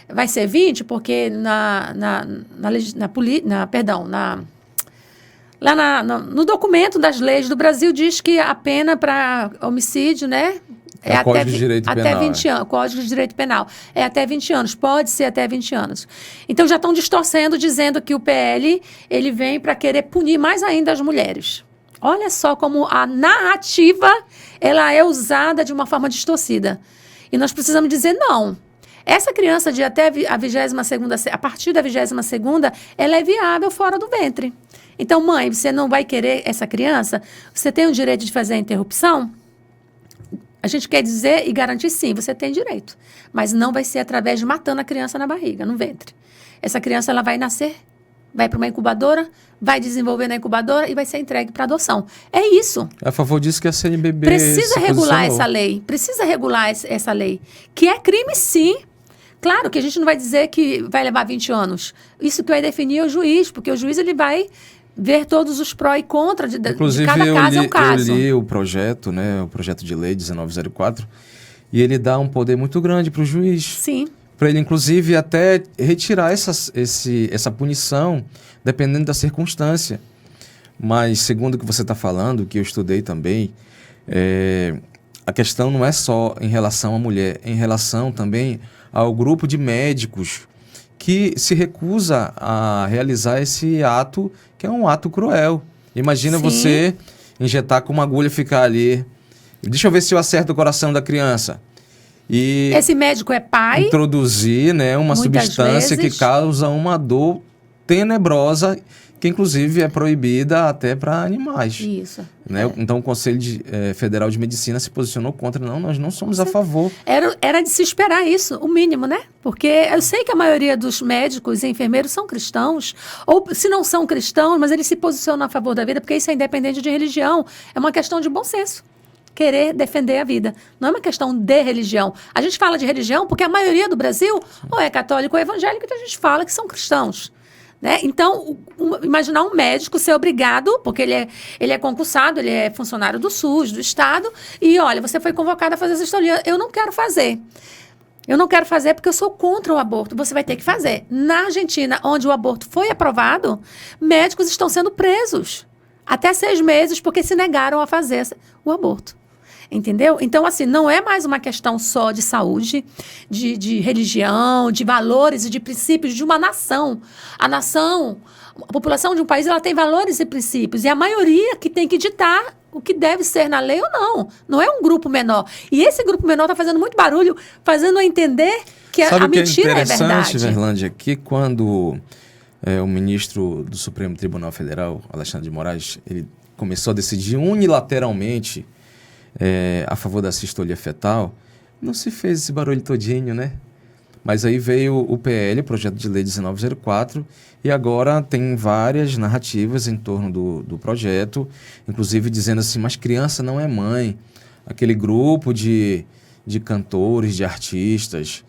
vai ser 20, porque no documento das leis do Brasil diz que a pena para homicídio, né, é o Código de Direito Penal. Até 20 anos. Código de Direito Penal. É até 20 anos. Pode ser até 20 anos. Então, já estão distorcendo, dizendo que o PL ele vem para querer punir mais ainda as mulheres. Olha só como a narrativa ela é usada de uma forma distorcida. E nós precisamos dizer não. Essa criança de até a partir da 22ª, ela é viável fora do ventre. Então, mãe, você não vai querer essa criança? Você tem o direito de fazer a interrupção? A gente quer dizer e garantir, sim, você tem direito. Mas não vai ser através de matando a criança na barriga, no ventre. Essa criança ela vai nascer, vai para uma incubadora, vai desenvolver na incubadora e vai ser entregue para adoção. É isso. É a favor disso que a CNBB precisa regular essa lei. Precisa regular essa lei. Que é crime, sim. Claro que a gente não vai dizer que vai levar 20 anos. Isso que vai definir é o juiz, porque o juiz ele vai ver todos os pró e contra de cada caso é um caso. Eu li o projeto, né, o projeto de lei 1904, e ele dá um poder muito grande para o juiz. Sim. Para ele, inclusive, até retirar essa punição, dependendo da circunstância. Mas, segundo o que você está falando, que eu estudei também, a questão não é só em relação à mulher, é em relação também ao grupo de médicos que se recusa a realizar esse ato, que é um ato cruel. Imagina Sim. você injetar com uma agulha e ficar ali. Deixa eu ver se eu acerto o coração da criança. E esse médico é pai. Introduzir, né, uma substância que causa uma dor tenebrosa, que inclusive é proibida até para animais. Isso. Né? Então o Conselho Federal de Medicina se posicionou contra. Não, nós não somos a favor. Era de se esperar isso, o mínimo, né? Porque eu sei que a maioria dos médicos e enfermeiros são cristãos, ou se não são cristãos, mas eles se posicionam a favor da vida, porque isso é independente de religião. É uma questão de bom senso. Querer defender a vida. Não é uma questão de religião. A gente fala de religião porque a maioria do Brasil ou é católico ou é evangélico, então a gente fala que são cristãos. Né? Então, imaginar um médico ser obrigado, porque ele é concursado, ele é funcionário do SUS, do Estado, e olha, você foi convocado a fazer essa cistolia. Eu não quero fazer. Eu não quero fazer porque eu sou contra o aborto. Você vai ter que fazer. Na Argentina, onde o aborto foi aprovado, médicos estão sendo presos até 6 meses porque se negaram a fazer o aborto. Entendeu? Então, assim, não é mais uma questão só de saúde, de religião, de valores e de princípios de uma nação. A população de um país, ela tem valores e princípios. E a maioria que tem que ditar o que deve ser na lei ou não. Não é um grupo menor. E esse grupo menor está fazendo muito barulho, fazendo a entender que a mentira é verdade. Sabe o que é interessante, Verlândia, que quando o ministro do Supremo Tribunal Federal, Alexandre de Moraes, ele começou a decidir unilateralmente a favor da cistolia fetal, não se fez esse barulho todinho, né? Mas aí veio o PL, o Projeto de Lei 1904, e agora tem várias narrativas em torno do projeto, inclusive dizendo assim, mas criança não é mãe. Aquele grupo de cantores, de artistas,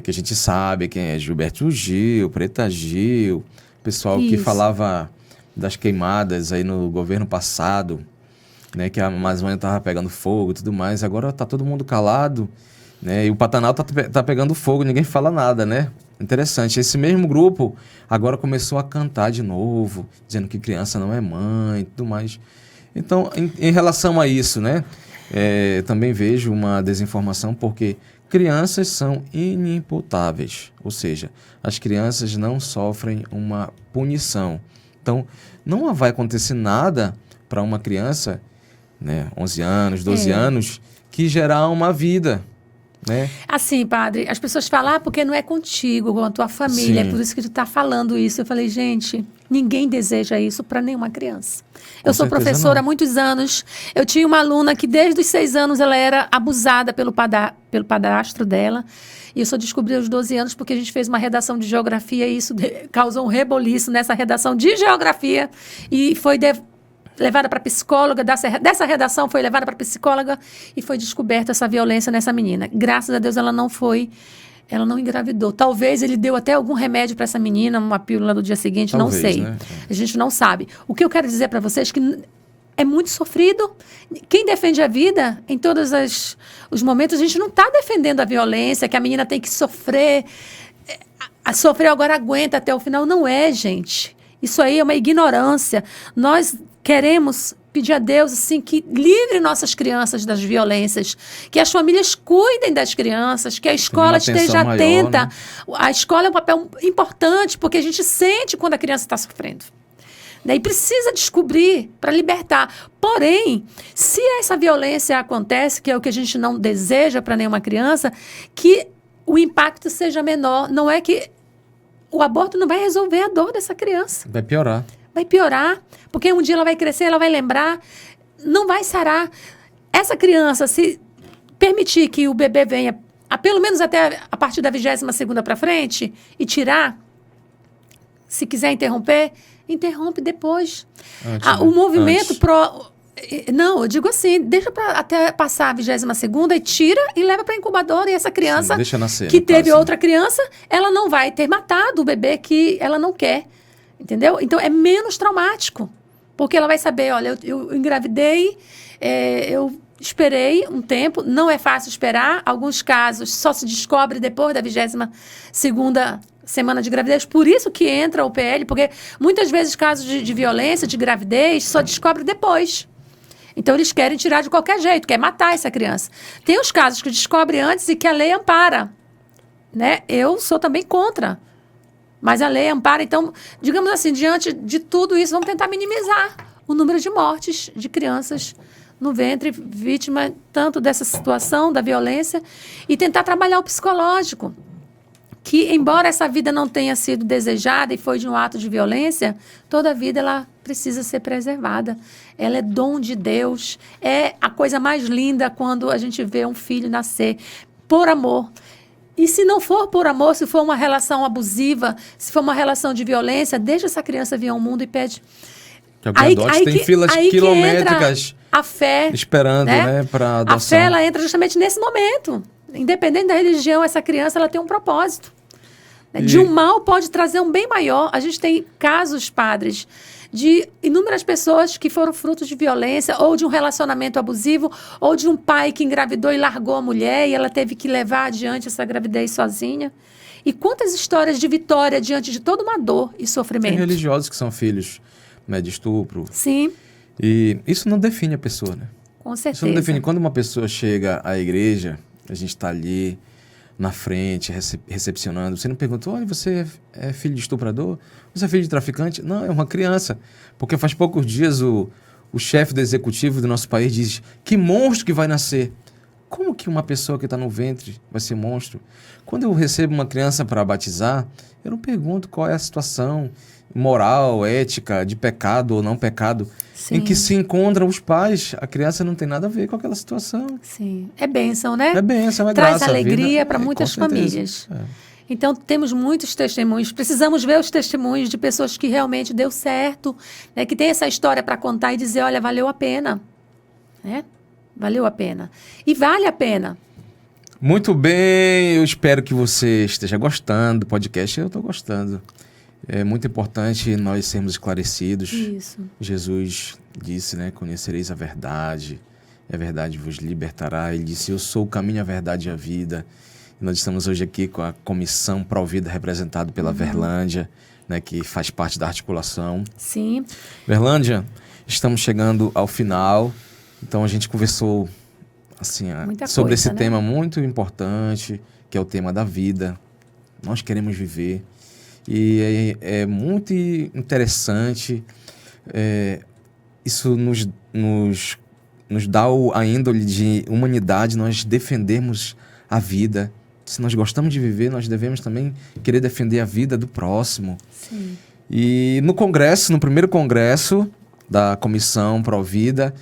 que a gente sabe quem é Gilberto Gil, Preta Gil, pessoal que falava das queimadas aí no governo passado, né, que a Amazônia estava pegando fogo e tudo mais. Agora está todo mundo calado, né, e o Pantanal tá pegando fogo, ninguém fala nada, né? Interessante. Esse mesmo grupo agora começou a cantar de novo, dizendo que criança não é mãe e tudo mais. Então, em relação a isso, né, também vejo uma desinformação, porque crianças são inimputáveis, ou seja, as crianças não sofrem uma punição. Então, não vai acontecer nada para uma criança, né, 11 anos, 12 anos, que gerar uma vida, né? Assim, padre, as pessoas falam, porque não é contigo, com a tua família, Sim. É por isso que tu está falando isso. Eu falei, gente, Ninguém deseja isso para nenhuma criança. Eu sou certeza professora não. há muitos anos. Eu tinha uma aluna que desde os 6 anos ela era abusada pelo padrasto dela. E eu só descobri aos 12 anos porque a gente fez uma redação de geografia e isso causou um reboliço nessa redação de geografia. E foi levada para psicóloga, dessa redação foi levada para psicóloga e foi descoberta essa violência nessa menina. Graças a Deus ela não engravidou. Talvez ele deu até algum remédio para essa menina, uma pílula no dia seguinte, Talvez, não sei. né? A gente não sabe. O que eu quero dizer para vocês é que é muito sofrido. Quem defende a vida, em todos os momentos, a gente não está defendendo a violência, que a menina tem que sofrer. Sofrer agora aguenta até o final. Não é, gente. Isso aí é uma ignorância. Nós queremos pedir a Deus assim, que livre nossas crianças das violências, que as famílias cuidem das crianças, que a escola esteja atenta. Maior, né? A escola é um papel importante, porque a gente sente quando a criança está sofrendo. E precisa descobrir para libertar. Porém, se essa violência acontece, que é o que a gente não deseja para nenhuma criança, que o impacto seja menor. Não é que o aborto não vai resolver a dor dessa criança. Vai piorar. Vai piorar, porque um dia ela vai crescer, ela vai lembrar, não vai sarar. Essa criança, se permitir que o bebê venha, pelo menos até a partir da 22ª para frente, e tirar, se quiser interromper, interrompe depois. O movimento Não, eu digo assim, deixa até passar a 22ª e tira e leva para a incubadora. E essa criança, sim, deixa nascer, que teve outra criança, ela não vai ter matado o bebê que ela não quer. Entendeu? Então, é menos traumático. Porque ela vai saber, olha, eu engravidei, eu esperei um tempo, não é fácil esperar. Alguns casos só se descobre depois da 22ª semana de gravidez. Por isso que entra o PL, porque muitas vezes casos de violência, de gravidez, só descobre depois. Então, eles querem tirar de qualquer jeito, quer matar essa criança. Tem os casos que descobre antes e que a lei ampara. Né? Eu sou também contra. Mas a lei ampara. Então, digamos assim, diante de tudo isso, vamos tentar minimizar o número de mortes de crianças no ventre, vítima tanto dessa situação, da violência, e tentar trabalhar o psicológico. Que, embora essa vida não tenha sido desejada e foi de um ato de violência, toda vida ela precisa ser preservada. Ela é dom de Deus. É a coisa mais linda quando a gente vê um filho nascer por amor. E se não for por amor, se for uma relação abusiva, se for uma relação de violência, deixa essa criança vir ao mundo e pede. Tem filas quilométricas a fé, esperando, né, para adoção. A fé, ela entra justamente nesse momento. Independente da religião, essa criança ela tem um propósito. De um mal pode trazer um bem maior. A gente tem casos, padres, de inúmeras pessoas que foram frutos de violência, ou de um relacionamento abusivo, ou de um pai que engravidou e largou a mulher, e ela teve que levar adiante essa gravidez sozinha. E quantas histórias de vitória diante de toda uma dor e sofrimento. Tem religiosos que são filhos, né, de estupro. Sim. E isso não define a pessoa, né? Com certeza. Isso não define. Quando uma pessoa chega à igreja, a gente está ali na frente, recepcionando. Você não pergunta, olha, você é filho de estuprador? Você é filho de traficante? Não, é uma criança. Porque faz poucos dias o chefe do executivo do nosso país diz, que monstro que vai nascer. Como que uma pessoa que está no ventre vai ser monstro? Quando eu recebo uma criança para batizar, eu não pergunto qual é a situação moral, ética, de pecado ou não pecado, Sim. em que se encontram os pais. A criança não tem nada a ver com aquela situação. Sim. É bênção, né? É bênção, é Traz graça. alegria para muitas famílias. Então, temos muitos testemunhos. Precisamos ver os testemunhos de pessoas que realmente deu certo, né? Que tem essa história para contar e dizer, olha, valeu a pena. Né? Valeu a pena. E vale a pena. Muito bem, eu espero que você esteja gostando do podcast. Eu estou gostando. É muito importante nós sermos esclarecidos. Isso. Jesus disse, né? Conhecereis a verdade vos libertará. Ele disse, eu sou o caminho, a verdade e a vida. E nós estamos hoje aqui com a Comissão Provida, representado pela Verlândia, né? Que faz parte da articulação. Sim. Verlândia, estamos chegando ao final. Então a gente conversou assim, sobre esse tema muito importante, que é o tema da vida. Nós queremos viver. E é muito interessante, isso nos dá a índole de humanidade, nós defendermos a vida. Se nós gostamos de viver, nós devemos também querer defender a vida do próximo. Sim. E no congresso, no primeiro congresso da Comissão Provida,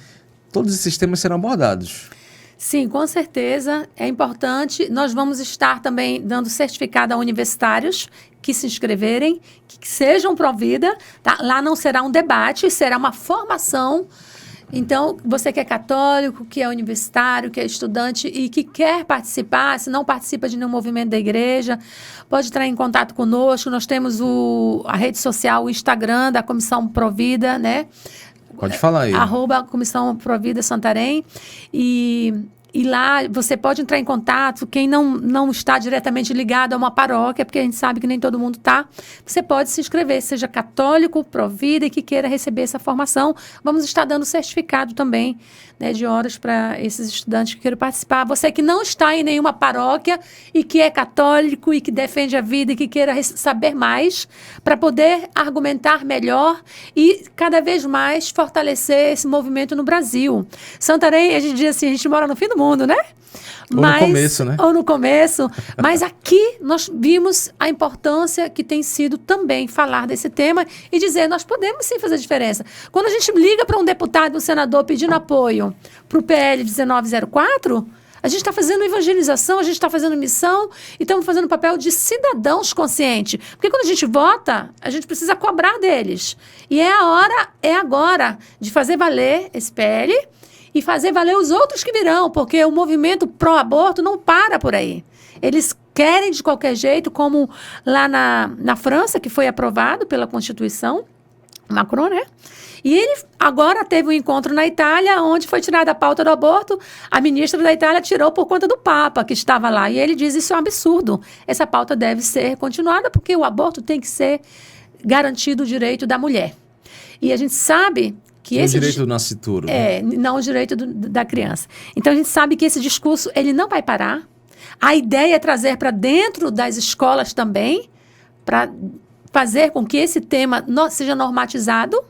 todos esses temas serão abordados. Sim, com certeza, é importante. Nós vamos estar também dando certificado a universitários que se inscreverem, que sejam Provida. Tá? Lá não será um debate, será uma formação. Então, você que é católico, que é universitário, que é estudante e que quer participar, se não participa de nenhum movimento da igreja, pode entrar em contato conosco. Nós temos a rede social, o Instagram da Comissão Provida, né? Pode falar aí. @Comissão Provida Santarém. E lá você pode entrar em contato. Quem não está diretamente ligado a uma paróquia, porque a gente sabe que nem todo mundo está, você pode se inscrever, seja católico, Provida e que queira receber essa formação. Vamos estar dando certificado também, né, de horas para esses estudantes que queiram participar. Você que não está em nenhuma paróquia e que é católico e que defende a vida e que queira saber mais, para poder argumentar melhor e cada vez mais fortalecer esse movimento no Brasil. Santarém, a gente diz assim, a gente mora no fim do mundo, né? Ou no começo, né? Ou no começo. Mas aqui nós vimos a importância que tem sido também falar desse tema e dizer, nós podemos sim fazer diferença. Quando a gente liga para um deputado, um senador pedindo apoio para o PL 1904, a gente está fazendo evangelização, a gente está fazendo missão e estamos fazendo o papel de cidadãos conscientes. Porque quando a gente vota, a gente precisa cobrar deles. E é agora de fazer valer esse PL e fazer valer os outros que virão, porque o movimento pró-aborto não para por aí. Eles querem de qualquer jeito, como lá na França, que foi aprovado pela Constituição, Macron, né? E ele agora teve um encontro na Itália, onde foi tirada a pauta do aborto. A ministra da Itália tirou por conta do Papa, que estava lá. E ele diz, isso é um absurdo. Essa pauta deve ser continuada, porque o aborto tem que ser garantido o direito da mulher. E a gente sabe que o direito do nascituro. Não o direito da criança. Então, a gente sabe que esse discurso ele não vai parar. A ideia é trazer para dentro das escolas também, para fazer com que esse tema seja normatizado.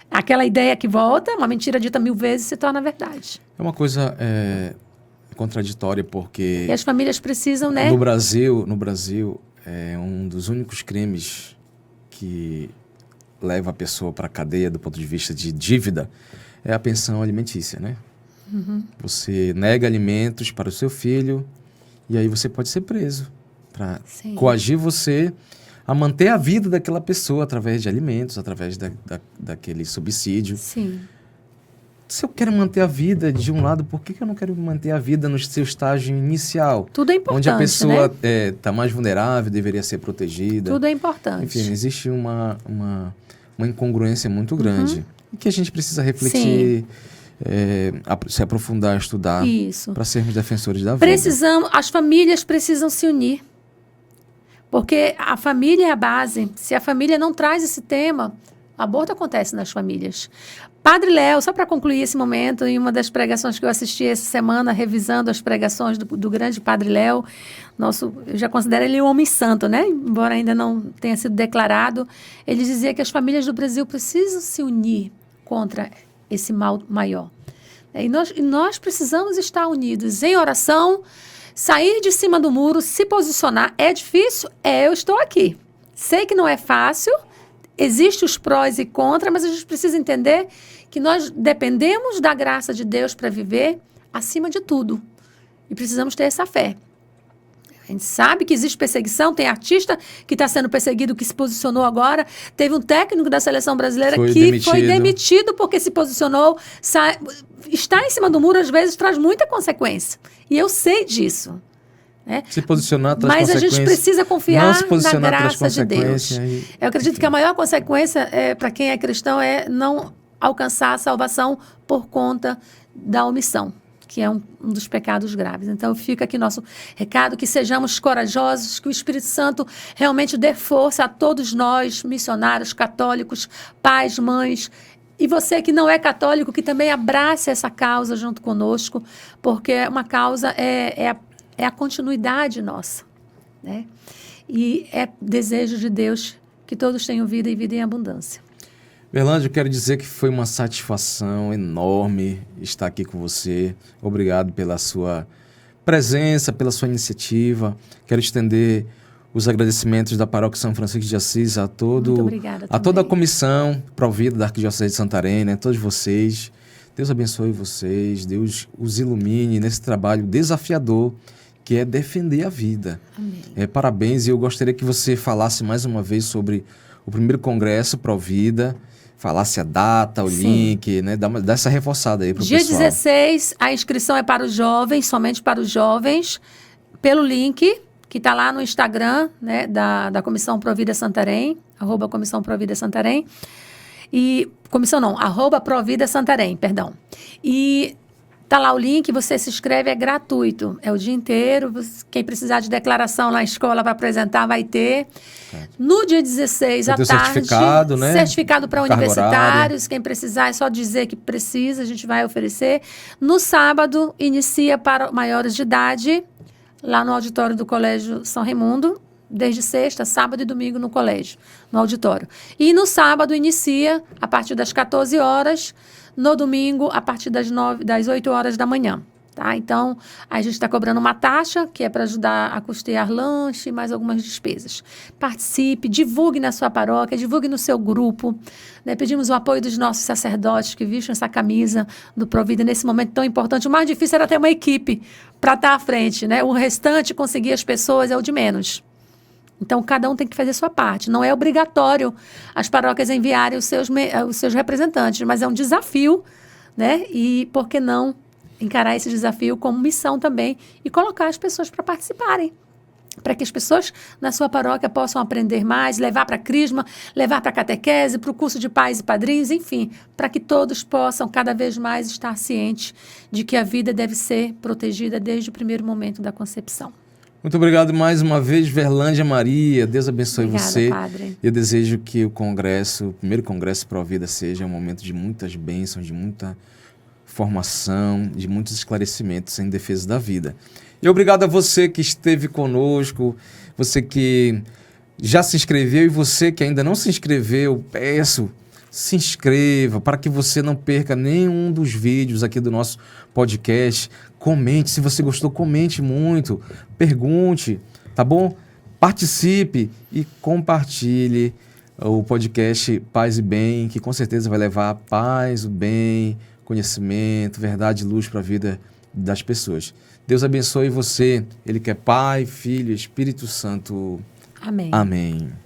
Aquela ideia que volta, uma mentira dita 1000 vezes, se torna verdade. É uma coisa contraditória, porque... E as famílias precisam, né? No Brasil, é um dos únicos crimes que leva a pessoa para a cadeia do ponto de vista de dívida, é a pensão alimentícia, né? Uhum. Você nega alimentos para o seu filho e aí você pode ser preso para coagir você a manter a vida daquela pessoa através de alimentos, através daquele subsídio. Sim. Se eu quero manter a vida de um lado, por que eu não quero manter a vida no seu estágio inicial? Tudo é importante, onde a pessoa né? Tá mais vulnerável, deveria ser protegida. Tudo é importante. Enfim, existe uma incongruência muito grande. E que a gente precisa refletir, se aprofundar, estudar, para sermos defensores da vida. As famílias precisam se unir. Porque a família é a base. Se a família não traz esse tema, aborto acontece nas famílias. Padre Léo, só para concluir esse momento, em uma das pregações que eu assisti essa semana, revisando as pregações do grande Padre Léo, eu já considero ele um homem santo, né? Embora ainda não tenha sido declarado, ele dizia que as famílias do Brasil precisam se unir contra esse mal maior. E nós precisamos estar unidos em oração, sair de cima do muro, se posicionar. É difícil? Eu estou aqui. Sei que não é fácil, existem os prós e contras, mas a gente precisa entender que nós dependemos da graça de Deus para viver acima de tudo. E precisamos ter essa fé. A gente sabe que existe perseguição, tem artista que está sendo perseguido, que se posicionou agora. Teve um técnico da seleção brasileira que foi demitido porque se posicionou. Estar em cima do muro, às vezes, traz muita consequência. E eu sei disso. Né? Se posicionar traz consequências. Mas a gente precisa confiar na graça de Deus. Eu acredito que a maior consequência para quem é cristão é não alcançar a salvação por conta da omissão, que é um dos pecados graves. Então, fica aqui nosso recado, que sejamos corajosos, que o Espírito Santo realmente dê força a todos nós, missionários, católicos, pais, mães, e você que não é católico, que também abrace essa causa junto conosco, porque uma causa é a continuidade nossa, né? E é desejo de Deus que todos tenham vida e vida em abundância. Berlândia, eu quero dizer que foi uma satisfação enorme estar aqui com você. Obrigado pela sua presença, pela sua iniciativa. Quero estender os agradecimentos da Paróquia São Francisco de Assis a Muito obrigada a toda a também. comissão Provida da Arquidiocese de Santarém, né? Todos vocês. Deus abençoe vocês, Deus os ilumine nesse trabalho desafiador que é defender a vida. Amém. Parabéns, e eu gostaria que você falasse mais uma vez sobre o primeiro congresso Provida, falasse a data, o link, né? Dá essa reforçada aí para o pessoal. Dia 16, a inscrição é para os jovens, somente para os jovens, pelo link que está lá no Instagram, né, da Comissão Provida Santarém, @Comissão Provida Santarém. E @Provida Santarém, perdão. E tá lá o link, você se inscreve, é gratuito. É o dia inteiro. Quem precisar de declaração na escola para apresentar, vai ter. No dia 16, à tarde, certificado, né? Certificado para Carga universitários. Quem precisar, é só dizer que precisa, a gente vai oferecer. No sábado, inicia para maiores de idade, lá no auditório do Colégio São Raimundo, desde sexta, sábado e domingo no colégio, no auditório. E no sábado inicia a partir das 14 horas, no domingo a partir das 8 horas da manhã. Tá? Então, a gente está cobrando uma taxa, que é para ajudar a custear lanche e mais algumas despesas. Participe, divulgue na sua paróquia, divulgue no seu grupo. Né? Pedimos o apoio dos nossos sacerdotes que vestem essa camisa do Provida nesse momento tão importante. O mais difícil era ter uma equipe para estar à frente. Né? O restante, conseguir as pessoas, é o de menos. Então, cada um tem que fazer a sua parte. Não é obrigatório as paróquias enviarem os seus representantes, mas é um desafio, né? E por que não encarar esse desafio como missão também e colocar as pessoas para participarem, para que as pessoas na sua paróquia possam aprender mais, levar para a crisma, levar para a catequese, para o curso de pais e padrinhos, enfim, para que todos possam cada vez mais estar cientes de que a vida deve ser protegida desde o primeiro momento da concepção. Muito obrigado mais uma vez, Verlândia Maria. Deus abençoe Obrigada, você. Padre. Eu desejo que o primeiro congresso Provida seja um momento de muitas bênçãos, de muita formação, de muitos esclarecimentos em defesa da vida. E obrigado a você que esteve conosco, você que já se inscreveu e você que ainda não se inscreveu, peço, se inscreva para que você não perca nenhum dos vídeos aqui do nosso podcast. Comente, se você gostou, comente muito, pergunte, tá bom? Participe e compartilhe o podcast Paz e Bem, que com certeza vai levar paz, o bem, conhecimento, verdade e luz para a vida das pessoas. Deus abençoe você, Ele que é Pai, Filho e Espírito Santo. Amém. Amém.